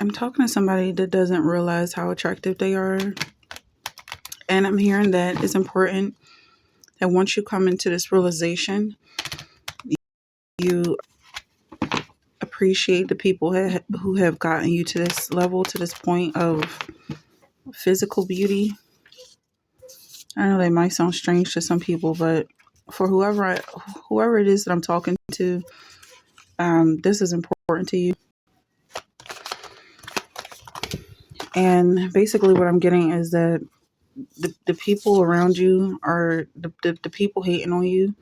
I'm talking to somebody that doesn't realize how attractive they are. And I'm hearing that it's important that once you come into this realization, you appreciate the people who have gotten you to this level, to this point of physical beauty. I know that might sound strange to some people, but for whoever it is that I'm talking to, this is important to you. And basically, what I'm getting is that the people around you are the people hating on you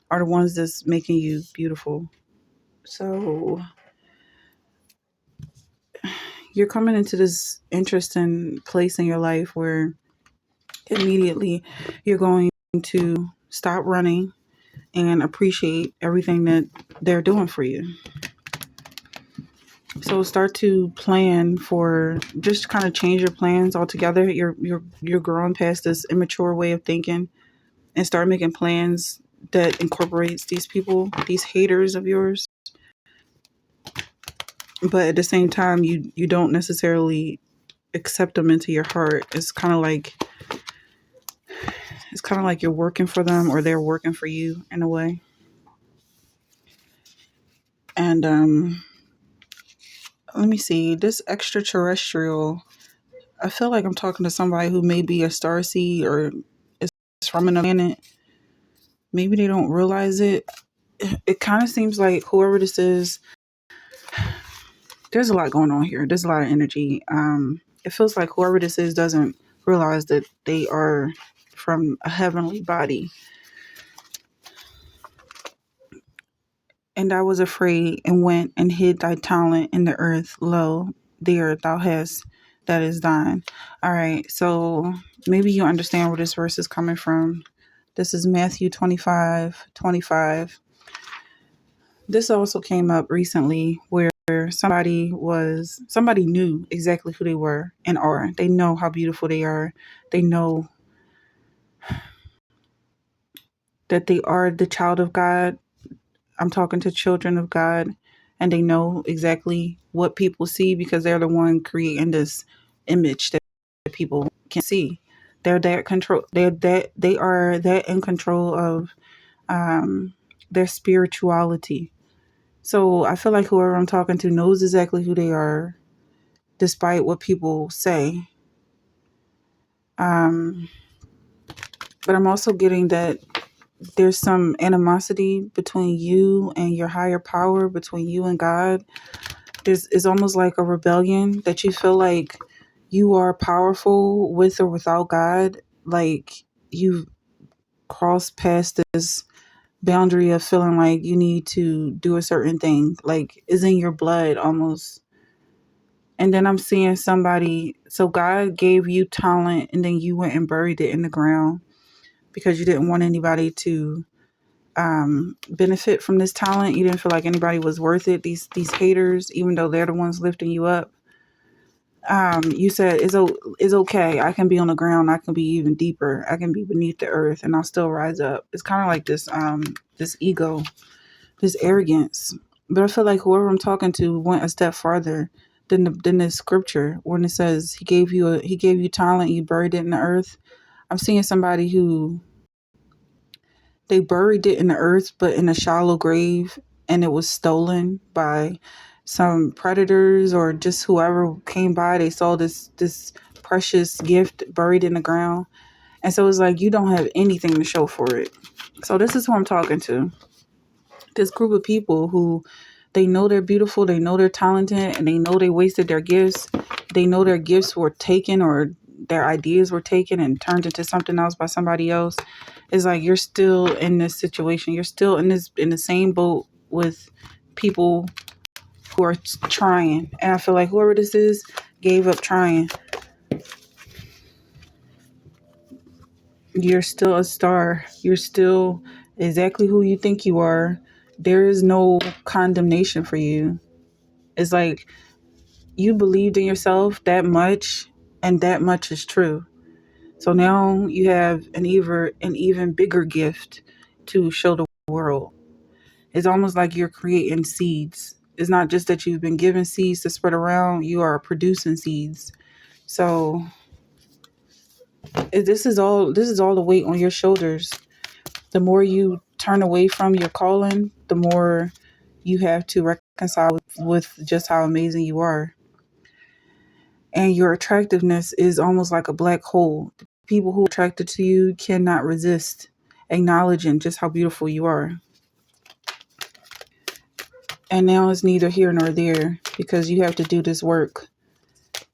are the ones that's making you beautiful. So you're coming into this interesting place in your life where immediately you're going to stop running and appreciate everything that they're doing for you. So start to plan for, just kind of change your plans altogether. You're growing past this immature way of thinking and start making plans that incorporates these people, these haters of yours. But at the same time, you don't necessarily accept them into your heart. It's kind of like you're working for them or they're working for you in a way. And let me see, this extraterrestrial, I feel like I'm talking to somebody who may be a starseed or is from another planet. Maybe they don't realize it. It kind of seems like whoever this is, there's a lot going on here. There's a lot of energy. It feels like whoever this is doesn't realize that they are from a heavenly body. And I was afraid and went and hid thy talent in the earth. Lo, there thou hast that is thine. All right, so maybe you understand where this verse is coming from. This is Matthew 25:25. This also came up recently where somebody knew exactly who they were and are. They know how beautiful they are. They know that they are the child of God. I'm talking to children of God, and they know exactly what people see because they're the one creating this image that people can see. They're that control. They are that in control of their spirituality. So I feel like whoever I'm talking to knows exactly who they are, despite what people say. Um, but I'm also getting that there's some animosity between you and your higher power, between you and God. It's almost like a rebellion that you feel like you are powerful with or without God. Like you cross past this boundary of feeling like you need to do a certain thing, like is in your blood almost. And then I'm seeing somebody, so God gave you talent and then you went and buried it in the ground because you didn't want anybody to benefit from this talent. You didn't feel like anybody was worth it. These haters, even though they're the ones lifting you up. You said it's okay. I can be on the ground. I can be even deeper. I can be beneath the earth, and I'll still rise up. It's kind of like this ego, this arrogance. But I feel like whoever I'm talking to went a step farther than the scripture when it says he gave you talent, you buried it in the earth. I'm seeing somebody who they buried it in the earth, but in a shallow grave, and it was stolen by some predators or just whoever came by. They saw this precious gift buried in the ground, and so it's like you don't have anything to show for it. So this is who I'm talking to. This group of people who they know they're beautiful, they know they're talented, and they know they wasted their gifts. They know their gifts were taken or their ideas were taken and turned into something else by somebody else. It's like you're still in this situation. You're still in the same boat with people who are trying. And I feel like whoever this is gave up trying. You're still a star. You're still exactly who you think you are. There is no condemnation for you. It's like you believed in yourself that much, and that much is true. So now you have an even bigger gift to show the world. It's almost like you're creating seeds. It's not just that you've been given seeds to spread around, you are producing seeds. So this is all the weight on your shoulders. The more you turn away from your calling, the more you have to reconcile with just how amazing you are. And your attractiveness is almost like a black hole. People who are attracted to you cannot resist acknowledging just how beautiful you are. And now it's neither here nor there because you have to do this work.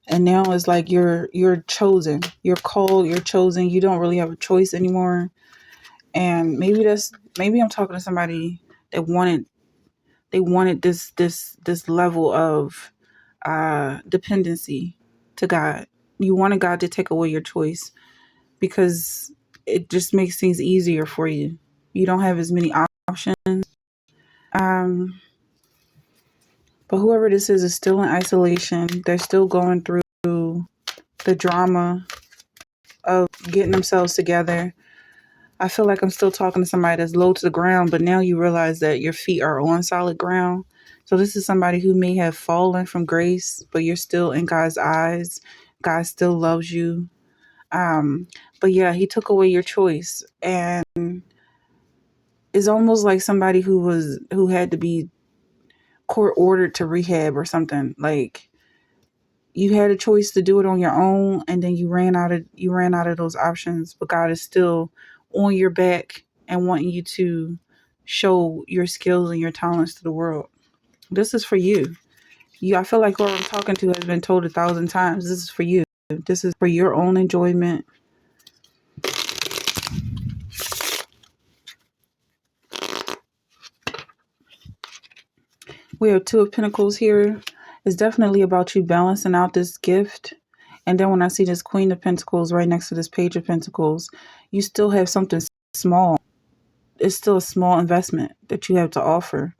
And now it's like you're chosen. You're called, you're chosen. You don't really have a choice anymore. And maybe I'm talking to somebody that wanted this level of dependency to God. You wanted God to take away your choice because it just makes things easier for you. You don't have as many options. Um, but whoever this is still in isolation. They're still going through the drama of getting themselves together. I feel like I'm still talking to somebody that's low to the ground, but now you realize that your feet are on solid ground. So this is somebody who may have fallen from grace, but you're still in God's eyes. God still loves you. But yeah, he took away your choice, and it's almost like somebody who had to be court ordered to rehab or something. Like you had a choice to do it on your own, and then you ran out of those options. But God is still on your back and wanting you to show your skills and your talents to the world. This is for you. I feel like whoever I'm talking to has been told 1,000 times. This is for you. This is for your own enjoyment. We have Two of Pentacles here. It's definitely about you balancing out this gift. And then when I see this Queen of Pentacles right next to this Page of Pentacles, you still have something small. It's still a small investment that you have to offer.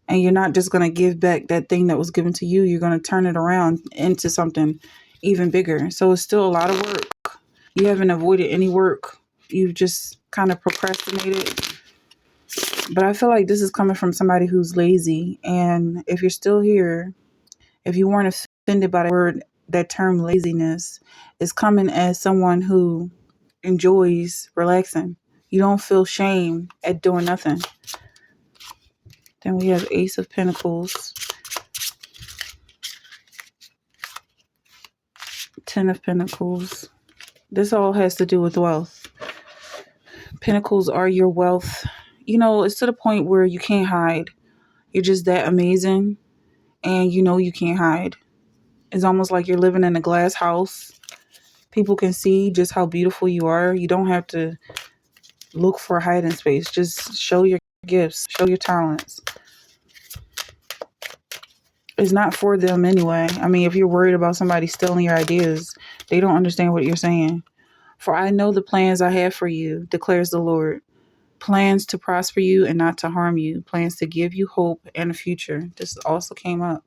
And you're not just going to give back that thing that was given to you. You're going to turn it around into something even bigger. So it's still a lot of work. You haven't avoided any work. You've just kind of procrastinated. But I feel like this is coming from somebody who's lazy. And if you're still here, if you weren't offended by that word, that term laziness, is coming as someone who enjoys relaxing. You don't feel shame at doing nothing. Then we have Ace of Pentacles, Ten of Pentacles. This all has to do with wealth. Pentacles are your wealth. It's to the point where you can't hide. You're just that amazing, and you can't hide. It's almost like you're living in a glass house. People can see just how beautiful you are. You don't have to look for a hiding space. Just show your gifts, show your talents. It's not for them anyway. I mean, if you're worried about somebody stealing your ideas, they don't understand what you're saying. For I know the plans I have for you, declares the Lord. Plans to prosper you and not to harm you. Plans to give you hope and a future. This also came up.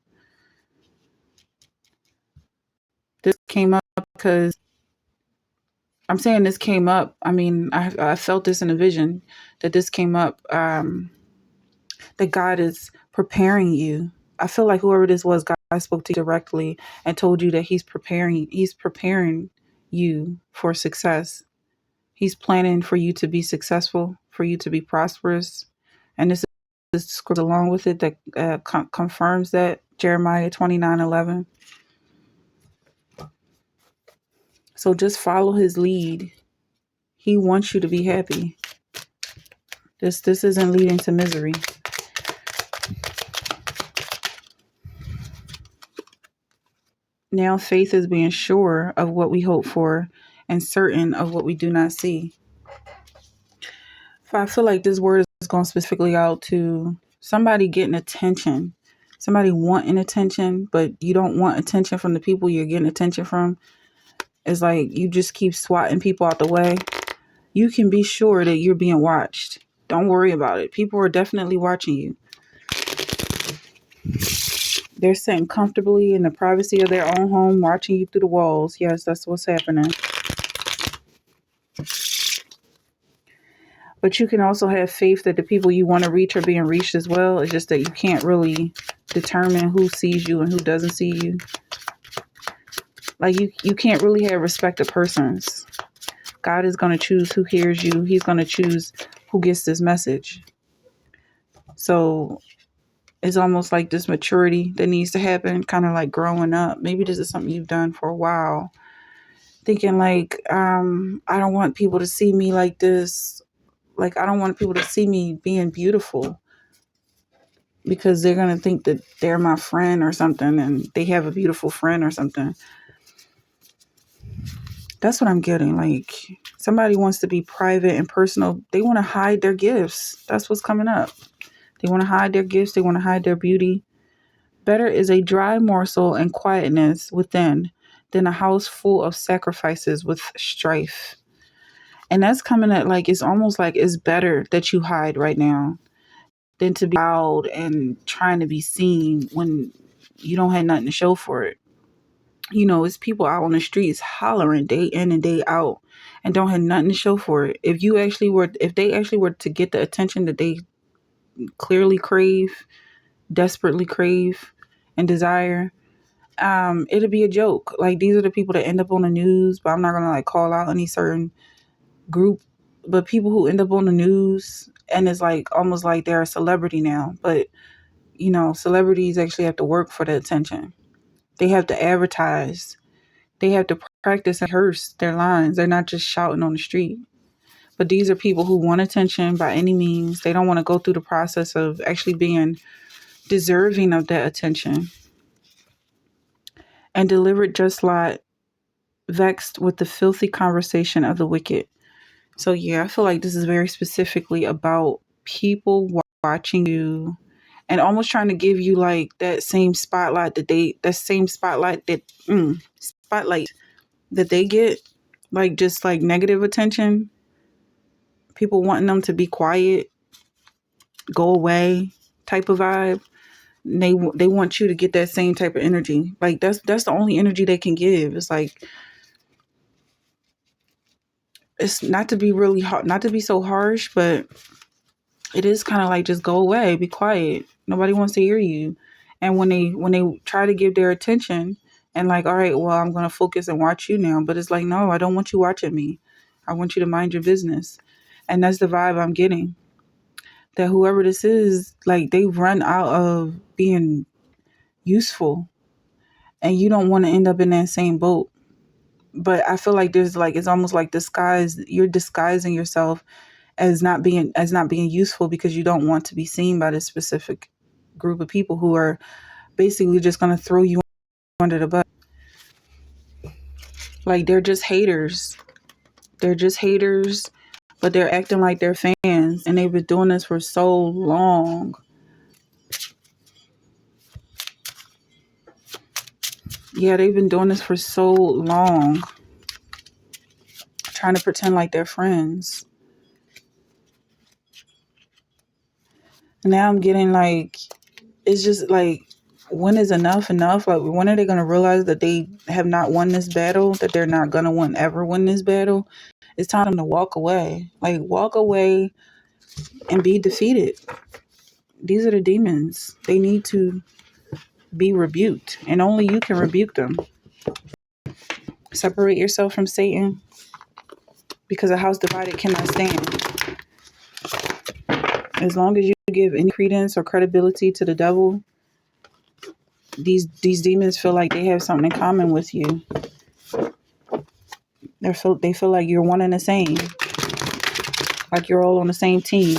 This came up because I'm saying this came up. I mean, I felt this in a vision that this came up. That God is preparing you. I feel like whoever this was, God spoke to you directly and told you that He's preparing you for success. He's planning for you to be successful, for you to be prosperous. And this is script along with it that confirms that. Jeremiah 29:11. So just follow His lead. He wants you to be happy. This isn't leading to misery. Now faith is being sure of what we hope for and certain of what we do not see. So I feel like this word is going specifically out to somebody getting attention, somebody wanting attention, but you don't want attention from the people you're getting attention from. It's like you just keep swatting people out the way. You can be sure that you're being watched. Don't worry about it. People are definitely watching you. They're sitting comfortably in the privacy of their own home, watching you through the walls. Yes, that's what's happening. But you can also have faith that the people you want to reach are being reached as well. It's just that you can't really determine who sees you and who doesn't see you. Like you can't really have respect of persons. God is going to choose who hears you. He's going to choose who gets this message. So it's almost like this maturity that needs to happen, kind of like growing up. Maybe this is something you've done for a while. Thinking like, I don't want people to see me like this. Like, I don't want people to see me being beautiful because they're going to think that they're my friend or something and they have a beautiful friend or something. That's what I'm getting. Like, somebody wants to be private and personal. They want to hide their gifts. That's what's coming up. They want to hide their gifts. They want to hide their beauty. Better is a dry morsel and quietness within than a house full of sacrifices with strife. And that's coming at like, it's almost like it's better that you hide right now than to be loud and trying to be seen when you don't have nothing to show for it. You know, it's people out on the streets hollering day in and day out and don't have nothing to show for it. If they actually were to get the attention that they clearly crave, desperately crave and desire, it'll be a joke. Like, these are the people that end up on the news, but I'm not gonna like call out any certain group, but people who end up on the news and it's like almost like they're a celebrity now. But you know, celebrities actually have to work for the attention. They have to advertise. They have to practice and rehearse their lines. They're not just shouting on the street. But these are people who want attention by any means. They don't want to go through the process of actually being deserving of that attention. And delivered just Lot, vexed with the filthy conversation of the wicked. So yeah, I feel like this is very specifically about people watching you and almost trying to give you like that same spotlight spotlight that they get, like just like negative attention. People wanting them to be quiet, go away type of vibe. They want you to get that same type of energy. Like that's the only energy they can give. It's like, it's not to be really hard, not to be so harsh, but it is kind of like, just go away, be quiet. Nobody wants to hear you. And when they try to give their attention and like, all right, well, I'm going to focus and watch you now. But it's like, no, I don't want you watching me. I want you to mind your business. And that's the vibe I'm getting. That whoever this is, like, they run out of being useful. And you don't want to end up in that same boat. But I feel like there's like, it's almost like you're disguising yourself as not being useful because you don't want to be seen by this specific group of people who are basically just going to throw you under the bus. Like, they're just haters. They're just haters, but they're acting like they're fans, and they've been doing this for so long. Yeah, they've been doing this for so long, trying to pretend like they're friends. Now I'm getting like, it's just like, when is enough? Like, when are they going to realize that they have not won this battle, that they're not going to ever win this battle? It's time to walk away. Like, walk away and be defeated. These are the demons. They need to be rebuked, and only you can rebuke them. Separate yourself from Satan, because a house divided cannot stand. As long as you give any credence or credibility to the devil, these demons feel like they have something in common with you. They feel like you're one and the same, like you're all on the same team,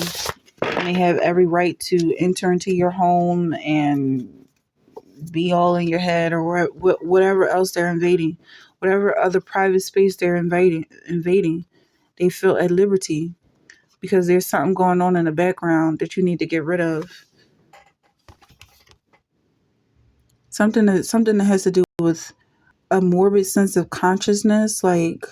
and they have every right to enter into your home and be all in your head, or whatever else they're invading, whatever other private space they're invading. They feel at liberty because there's something going on in the background that you need to get rid of. Something that has to do with a morbid sense of consciousness, like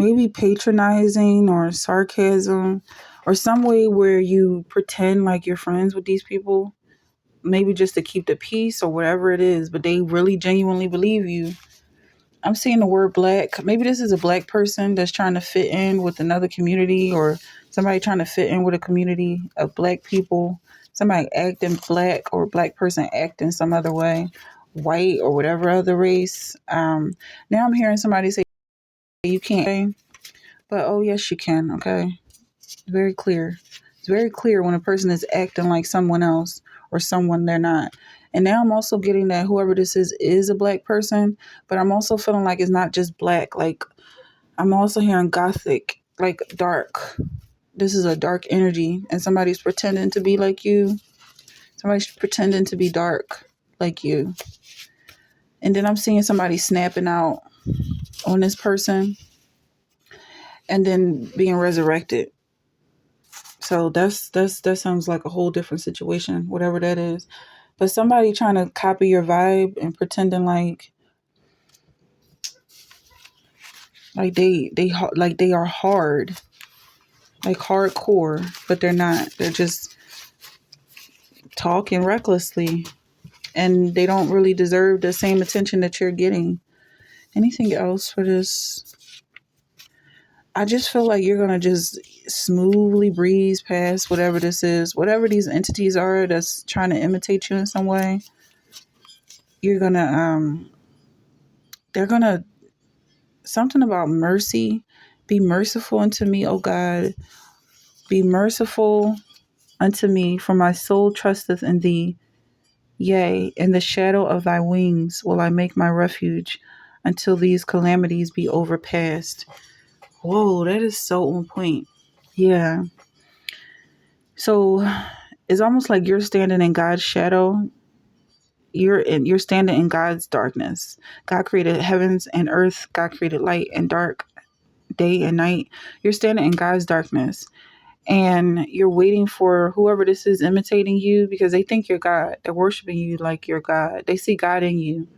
maybe patronizing or sarcasm, or some way where you pretend like you're friends with these people, maybe just to keep the peace or whatever it is, but they really genuinely believe you. I'm seeing the word black. Maybe this is a black person that's trying to fit in with another community, or somebody trying to fit in with a community of black people somebody acting black or black person acting some other way, white or whatever other race. Now I'm hearing somebody say you can't, but oh yes you can. Okay, very clear. It's very clear when a person is acting like someone else or someone they're not. And now I'm also getting that whoever this is a black person, but I'm also feeling like it's not just black. Like I'm also hearing gothic, like dark. This is a dark energy, and somebody's pretending to be like you. Somebody's pretending to be dark like you. And then I'm seeing somebody snapping out on this person and then being resurrected. So that sounds like a whole different situation, whatever that is. But somebody trying to copy your vibe and pretending like they are hard, like hardcore, but they're not. They're just talking recklessly, and they don't really deserve the same attention that you're getting. Anything else for this? I just feel like you're going to just smoothly breeze past whatever this is, whatever these entities are that's trying to imitate you in some way. You're going to, they're going to, something about mercy. Be merciful unto me, O God. Be merciful unto me, for my soul trusteth in thee. Yea, in the shadow of thy wings will I make my refuge until these calamities be overpast. Whoa, that is so on point. Yeah. So it's almost like you're standing in God's shadow. You're standing in God's darkness. God created heavens and earth. God created light and dark, day and night. You're standing in God's darkness, and you're waiting for whoever this is imitating you because they think you're God. They're worshiping you like you're God. They see God in you.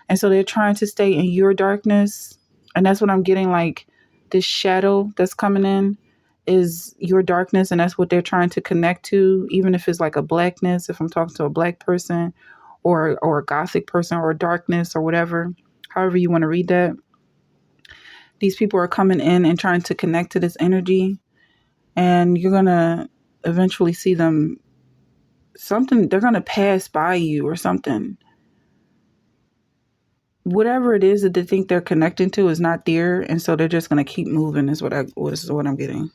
And so they're trying to stay in your darkness. And that's what I'm getting, like this shadow that's coming in is your darkness. And that's what they're trying to connect to, even if it's like a blackness, if I'm talking to a black person or a gothic person or a darkness or whatever, however you want to read that. These people are coming in and trying to connect to this energy. And you're going to eventually see them, they're going to pass by you or something. Whatever it is that they think they're connecting to is not there, and so they're just going to keep moving is what I'm getting.